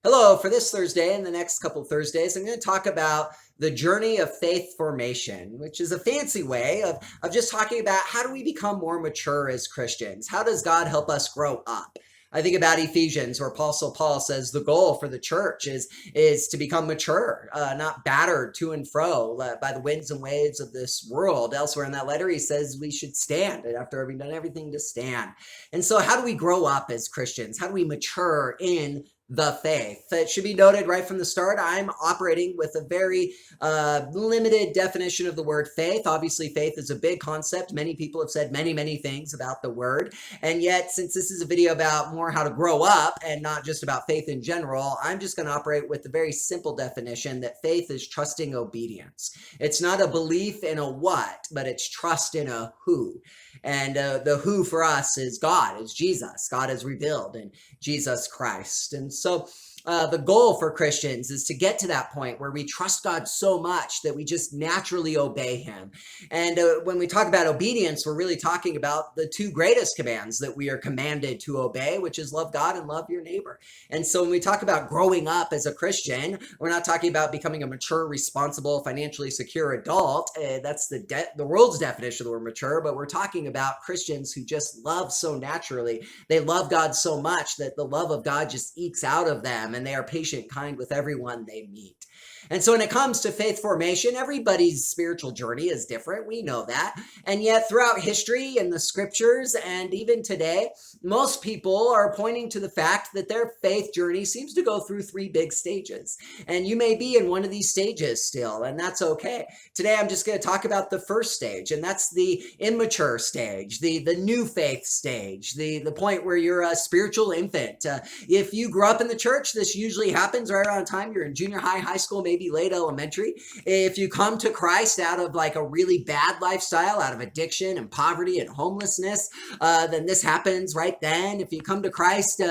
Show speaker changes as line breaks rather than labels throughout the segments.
Hello, for this Thursday and the next couple Thursdays, I'm going to talk about the journey of faith formation, which is a fancy way of just talking about how do we become more mature as Christians? How does God help us grow up? I think about Ephesians, where Apostle Paul says the goal for the church is to become mature, not battered to and fro by the winds and waves of this world. Elsewhere in that letter, he says we should stand, and after having done everything to stand. And so, how do we grow up as Christians? How do we mature in the faith? It should be noted right from the start, I'm operating with a very limited definition of the word faith. Obviously, faith is a big concept. Many people have said many things about the word. And yet, since this is a video about more how to grow up and not just about faith in general, I'm just going to operate with the very simple definition that faith is trusting obedience. It's not a belief in a what, but it's trust in a who. And the who for us is God, is Jesus. God is revealed in Jesus Christ. And so the goal for Christians is to get to that point where we trust God so much that we just naturally obey him. And when we talk about obedience, we're really talking about the two greatest commands that we are commanded to obey, which is love God and love your neighbor. And so when we talk about growing up as a Christian, we're not talking about becoming a mature, responsible, financially secure adult. That's the world's definition of the word mature, but we're talking about Christians who just love so naturally. They love God so much that the love of God just ekes out of them, and they are patient, kind with everyone they meet. And so when it comes to faith formation, everybody's spiritual journey is different. We know that. And yet throughout history and the scriptures and even today, most people are pointing to the fact that their faith journey seems to go through three big stages. And you may be in one of these stages still, and that's okay. Today, I'm just going to talk about the first stage, and that's the immature stage, the new faith stage, the point where you're a spiritual infant. If you grew up in the church, this usually happens right around the time you're in junior high, high school, maybe late elementary. If you come to Christ out of like a really bad lifestyle, out of addiction and poverty and homelessness, then this happens right then. If you come to Christ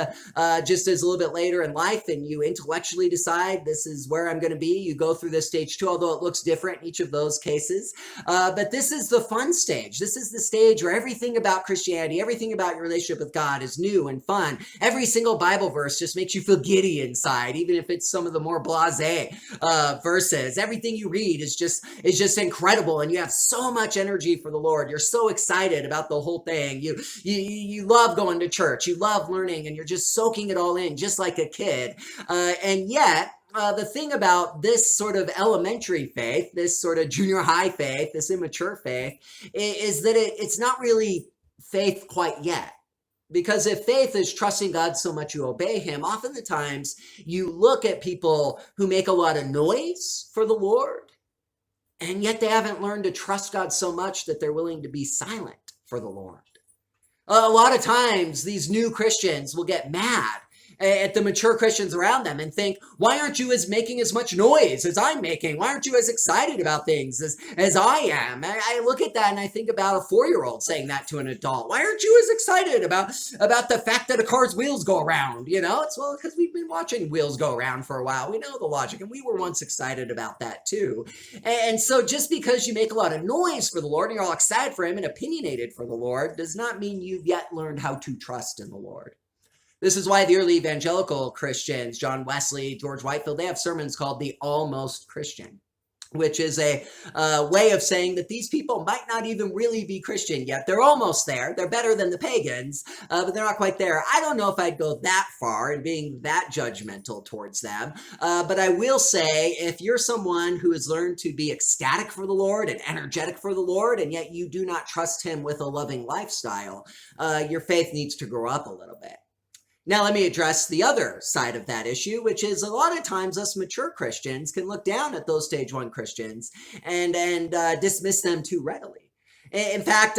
just as a little bit later in life and you intellectually decide this is where I'm going to be, you go through this stage too, although it looks different in each of those cases. But this is the fun stage. This is the stage where everything about Christianity, everything about your relationship with God is new and fun. Every single Bible verse just makes you feel giddy inside, even if it's some of the more blasé verses. Everything you read is just incredible, and you have so much energy for the Lord. You're so excited about the whole thing. You love going to church. You love learning, and you're just soaking it all in, just like a kid. And yet, the thing about this sort of elementary faith, this sort of junior high faith, this immature faith, is that it's not really faith quite yet. Because if faith is trusting God so much you obey him, often the times you look at people who make a lot of noise for the Lord, and yet they haven't learned to trust God so much that they're willing to be silent for the Lord. A lot of times these new Christians will get mad at the mature Christians around them and think, why aren't you making as much noise as I'm making? Why aren't you as excited about things as I am? I look at that and I think about a 4-year-old saying that to an adult. Why aren't you as excited about the fact that a car's wheels go around? You know, it's because we've been watching wheels go around for a while. We know the logic, and we were once excited about that too. And so just because you make a lot of noise for the Lord and you're all excited for him and opinionated for the Lord does not mean you've yet learned how to trust in the Lord. This is why the early evangelical Christians, John Wesley, George Whitefield, they have sermons called the Almost Christian, which is a way of saying that these people might not even really be Christian yet. They're almost there. They're better than the pagans, but they're not quite there. I don't know if I'd go that far in being that judgmental towards them, but I will say if you're someone who has learned to be ecstatic for the Lord and energetic for the Lord, and yet you do not trust him with a loving lifestyle, your faith needs to grow up a little bit. Now, let me address the other side of that issue, which is a lot of times us mature Christians can look down at those stage one Christians and dismiss them too readily. In fact,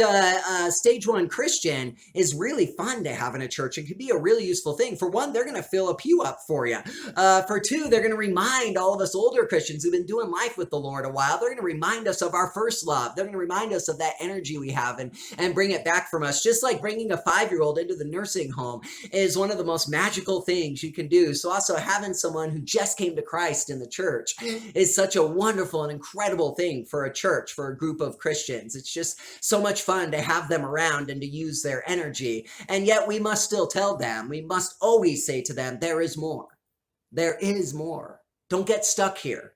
stage one Christian is really fun to have in a church. It can be a really useful thing. For one, they're going to fill a pew up for you. For two, they're going to remind all of us older Christians who've been doing life with the Lord a while, they're going to remind us of our first love. They're going to remind us of that energy we have and bring it back from us. Just like bringing a 5-year-old into the nursing home is one of the most magical things you can do. So also having someone who just came to Christ in the church is such a wonderful and incredible thing for a church, for a group of Christians. It's just so much fun to have them around and to use their energy. And yet we must still tell them, we must always say to them, there is more. There is more. Don't get stuck here.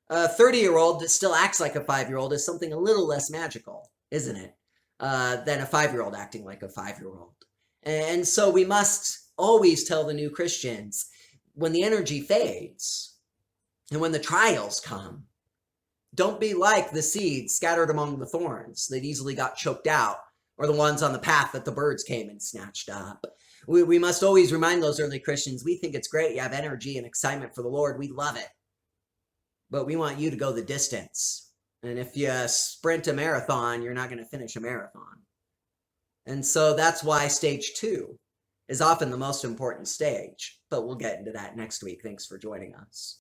A 30-year-old that still acts like a 5-year-old is something a little less magical, isn't it? Than a 5-year-old acting like a 5-year-old. And so we must always tell the new Christians, when the energy fades and when the trials come, don't be like the seeds scattered among the thorns that easily got choked out, or the ones on the path that the birds came and snatched up. We must always remind those early Christians, we think it's great, you have energy and excitement for the Lord, we love it. But we want you to go the distance. And if you sprint a marathon, you're not going to finish a marathon. And so that's why stage 2 is often the most important stage. But we'll get into that next week. Thanks for joining us.